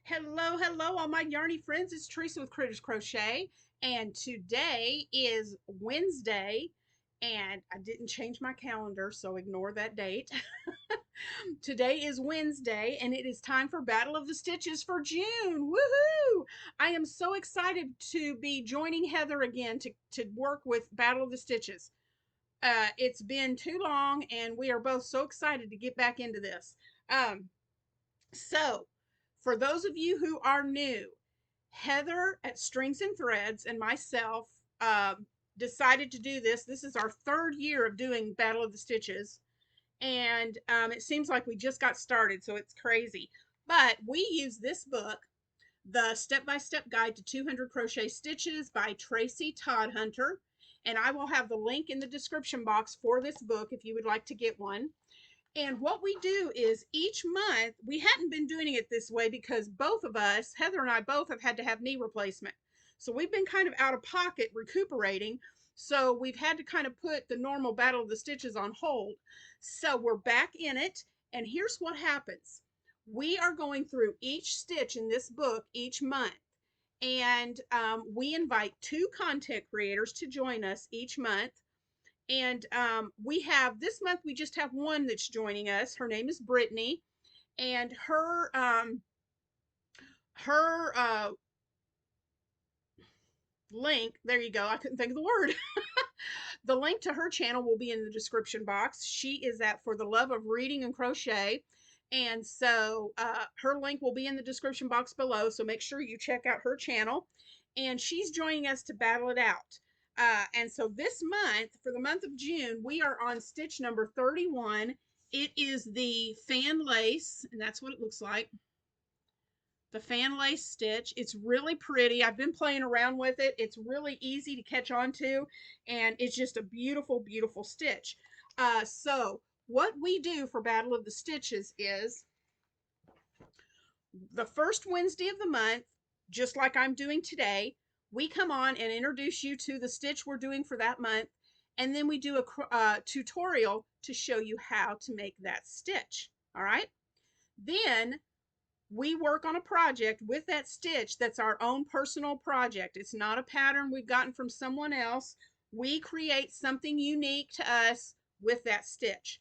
Hello, hello, all my yarny friends. It's Teresa with Critters Crochet, and today is Wednesday, and I didn't change my calendar, so ignore that date. Today is Wednesday, and it is time for Battle of the Stitches for June. Woohoo! I am so excited to be joining Heather again to work with Battle of the Stitches. It's been too long, and we are both so excited to get back into this. Um, so, for those of you who are new, Heather at Strings and Threads and myself decided to do this. This is our third year of doing Battle of the Stitches, and it seems like we just got started, so it's crazy. But we use this book, The Step-by-Step Guide to 200 Crochet Stitches by Tracy Todd Hunter, and I will have the link in the description box for this book if you would like to get one. And what we do is each month, we hadn't been doing it this way because both of us, Heather and I both have had to have knee replacement. So we've been kind of out of pocket recuperating. So we've had to kind of put the normal Battle of the Stitches on hold. So we're back in it. And here's what happens. We are going through each stitch in this book each month. And we invite two content creators to join us each month, and we have this month, we just have one that's joining us. Her name is Brittany, and her link, there you go, I couldn't think of the word. The link to her channel will be in the description box. She is at For the Love of Reading and Crochet. And so her link will be in the description box below. So make sure you check out her channel. And she's joining us to battle it out. And so this month, for the month of June, we are on stitch number 31. It is the fan lace, and that's what it looks like. The fan lace stitch. It's really pretty. I've been playing around with it. It's really easy to catch on to, and it's just a beautiful, beautiful stitch. So what we do for Battle of the Stitches is the first Wednesday of the month, just like I'm doing today, we come on and introduce you to the stitch we're doing for that month, and then we do a tutorial to show you how to make that stitch. All right. Then we work on a project with that stitch that's our own personal project. It's not a pattern we've gotten from someone else. We create something unique to us with that stitch,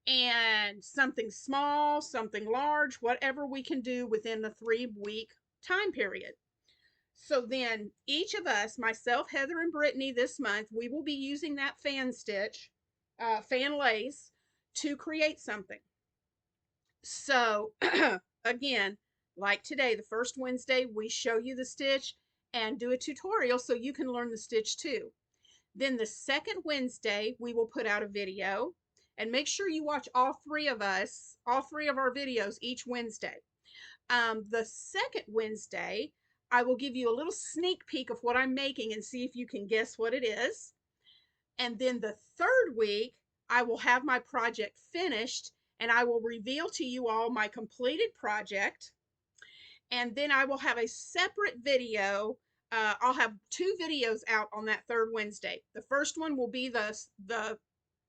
and something small, something large, whatever we can do within the 3-week time period. So then each of us, myself, Heather, and Brittany, this month, we will be using that fan stitch, fan lace, to create something. So again, like today, the first Wednesday, we show you the stitch and do a tutorial so you can learn the stitch too. Then the second Wednesday, we will put out a video, and make sure you watch all three of our videos each Wednesday. The second Wednesday, I will give you a little sneak peek of what I'm making and see if you can guess what it is. And then the third week, I will have my project finished, and I will reveal to you all my completed project. And then I will have a separate video. I'll have 2 videos out on that third Wednesday. The first one will be the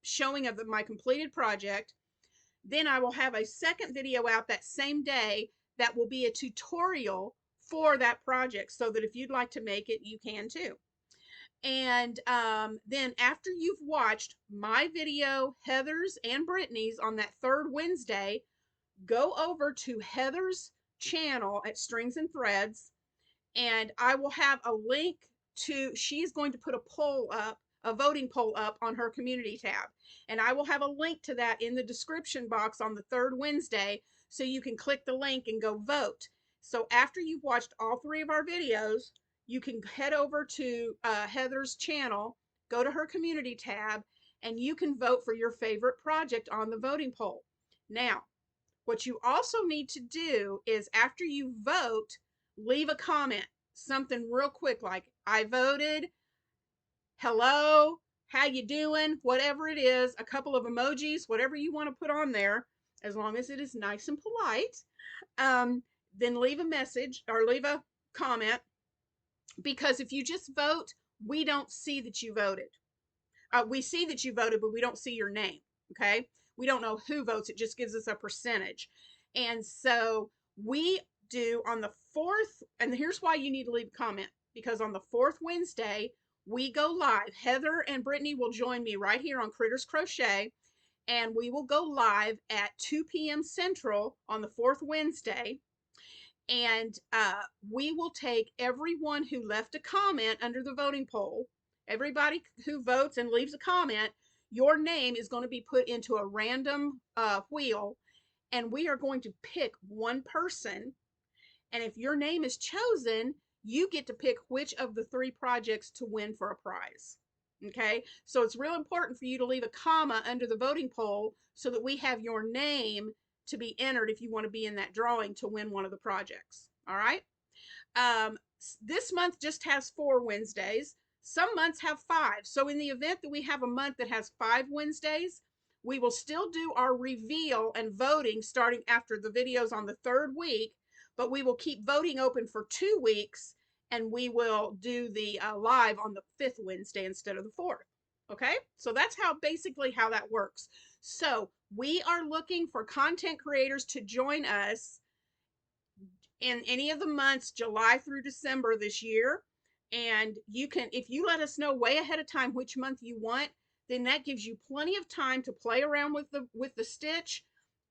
showing of my completed project. Then I will have a second video out that same day that will be a tutorial for that project, so that if you'd like to make it, you can too. And then after you've watched my video, Heather's and Brittany's on that third Wednesday, go over to Heather's channel at Strings and Threads, and I will have a link to, she's going to put a poll up, a voting poll up on her community tab. And I will have a link to that in the description box on the third Wednesday, so you can click the link and go vote. So after you've watched all 3 of our videos, you can head over to Heather's channel, go to her community tab, and you can vote for your favorite project on the voting poll. Now, what you also need to do is, after you vote, leave a comment, something real quick like, I voted, hello, how you doing, whatever it is, a couple of emojis, whatever you want to put on there, as long as it is nice and polite. Then leave a message or leave a comment, because if you just vote, we don't see that you voted. We see that you voted, but we don't see your name. Okay. We don't know who votes. It just gives us a percentage. And so we do on the 4th, and here's why you need to leave a comment, because on the 4th Wednesday, we go live. Heather and Brittany will join me right here on Critters Crochet, and we will go live at 2 p.m. Central on the 4th Wednesday. And we will take everyone who left a comment under the voting poll. Everybody who votes and leaves a comment, your name is going to be put into a random wheel, and we are going to pick one person. And if your name is chosen, you get to pick which of the 3 projects to win for a prize. Okay, so it's real important for you to leave a comma under the voting poll so that we have your name to be entered if you want to be in that drawing to win one of the projects. All right. This month just has 4 Wednesdays. Some months have 5. So in the event that we have a month that has 5 Wednesdays, we will still do our reveal and voting starting after the videos on the 3rd week, but we will keep voting open for 2 weeks, and we will do the live on the 5th Wednesday instead of the 4th. Okay, so that's basically how that works. So we are looking for content creators to join us in any of the months, July through December this year. And you can, if you let us know way ahead of time which month you want, then that gives you plenty of time to play around with the stitch,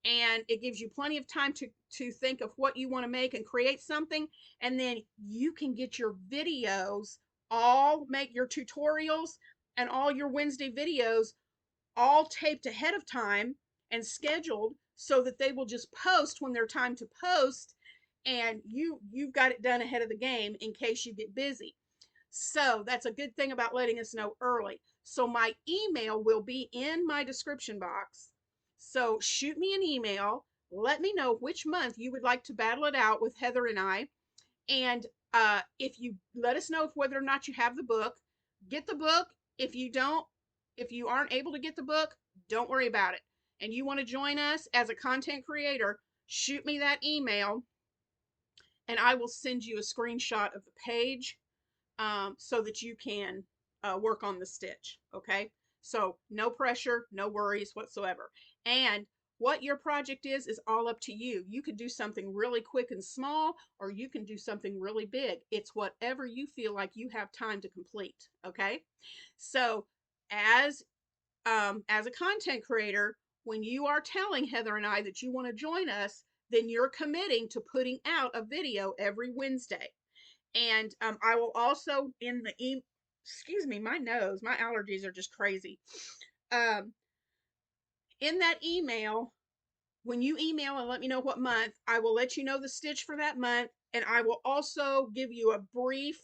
and it gives you plenty of time to think of what you want to make and create something. And then you can get your videos, make your tutorials and all your Wednesday videos all taped ahead of time and scheduled so that they will just post when they're time to post, and you've got it done ahead of the game in case you get busy. So that's a good thing about letting us know early. So my email will be in my description box. So shoot me an email. Let me know which month you would like to battle it out with Heather and I. And if you let us know whether or not you have the book, get the book. If you aren't able to get the book, don't worry about it. And you want to join us as a content creator, shoot me that email, and I will send you a screenshot of the page so that you can work on the stitch. Okay, so no pressure, no worries whatsoever. And what your project is all up to you. You could do something really quick and small, or you can do something really big. It's whatever you feel like you have time to complete. Okay, so as a content creator, when you are telling Heather and I that you want to join us, then you're committing to putting out a video every Wednesday. And I will also excuse me, my nose, my allergies are just crazy. In that email, when you email and let me know what month, I will let you know the stitch for that month, and I will also give you a brief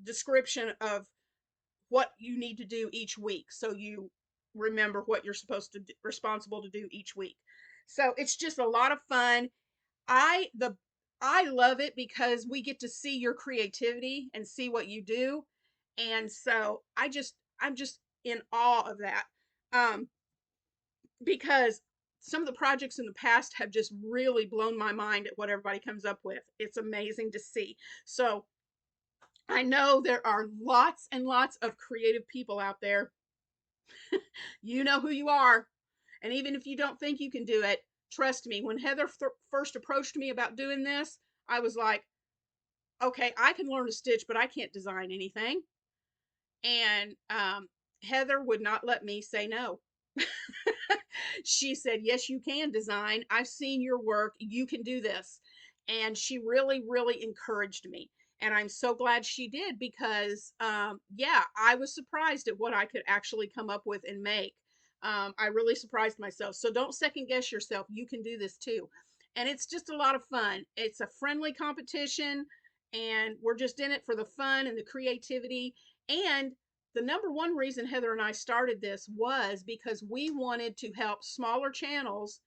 description of what you need to do each week, so you remember what you're responsible to do each week. So it's just a lot of fun. I love it because we get to see your creativity and see what you do, and so I'm just in awe of that. Because some of the projects in the past have just really blown my mind at what everybody comes up with. It's amazing to see. So I know there are lots and lots of creative people out there. You know who you are. And even if you don't think you can do it, trust me, when Heather first approached me about doing this, I was like, okay, I can learn to stitch, but I can't design anything. And Heather would not let me say no. She said, yes, you can design. I've seen your work. You can do this. And she really, really encouraged me. And I'm so glad she did, because, yeah, I was surprised at what I could actually come up with and make. I really surprised myself. So don't second guess yourself. You can do this too. And it's just a lot of fun. It's a friendly competition, and we're just in it for the fun and the creativity. And the number one reason Heather and I started this was because we wanted to help smaller channels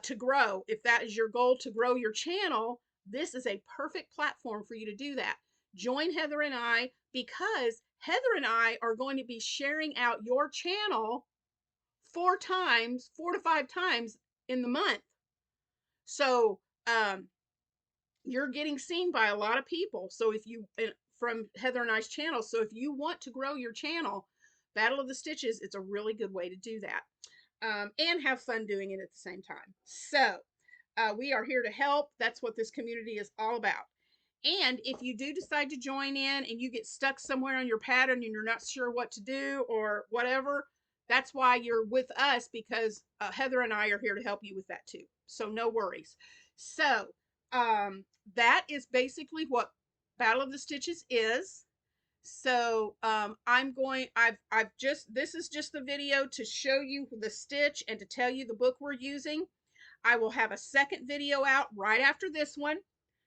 to grow. If that is your goal, to grow your channel, this is a perfect platform for you to do that. Join Heather and I, because Heather and I are going to be sharing out your channel 4 to 5 times in the month. So you're getting seen by a lot of people. So if you, from Heather and I's channel, so if you want to grow your channel, Battle of the Stitches, it's a really good way to do that. And have fun doing it at the same time. So We are here to help. That's what this community is all about. And if you do decide to join in and you get stuck somewhere on your pattern and you're not sure what to do or whatever, that's why you're with us, because Heather and I are here to help you with that too. So no worries. So that is basically what Battle of the Stitches is. So I've just, this is just the video to show you the stitch and to tell you the book we're using. I will have a second video out right after this one.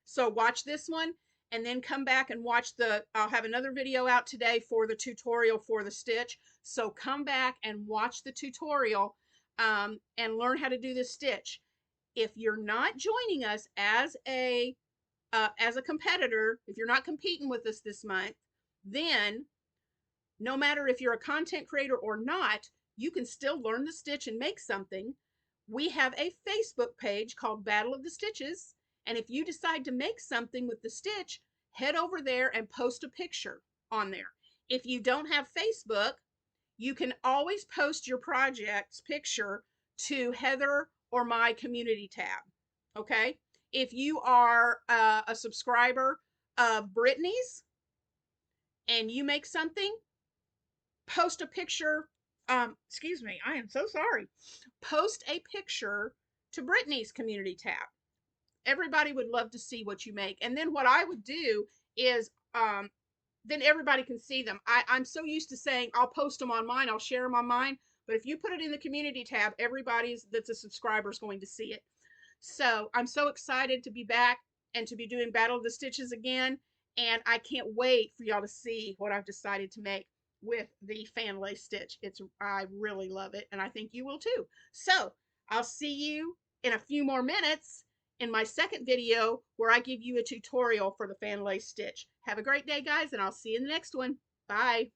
So watch this one and then come back and watch I'll have another video out today for the tutorial for the stitch. So come back and watch the tutorial and learn how to do this stitch. If you're not joining us as a competitor, if you're not competing with us this month, then no matter if you're a content creator or not, you can still learn the stitch and make something. We have a Facebook page called Battle of the Stitches. And if you decide to make something with the stitch, head over there and post a picture on there. If you don't have Facebook, you can always post your project's picture to Heather or my community tab. Okay. If you are a subscriber of Brittany's and you make something, post a picture. Excuse me, I am so sorry. Post a picture to Brittany's community tab. Everybody would love to see what you make. And then what I would do is then everybody can see them. I'm so used to saying I'll post them on mine, I'll share them on mine. But if you put it in the community tab, everybody's that's a subscriber is going to see it. So I'm so excited to be back and to be doing Battle of the Stitches again. And I can't wait for y'all to see what I've decided to make with the fan lace stitch. I really love it, and I think you will too. So I'll see you in a few more minutes in my second video where I give you a tutorial for the fan lace stitch. Have a great day, guys, and I'll see you in the next one. Bye.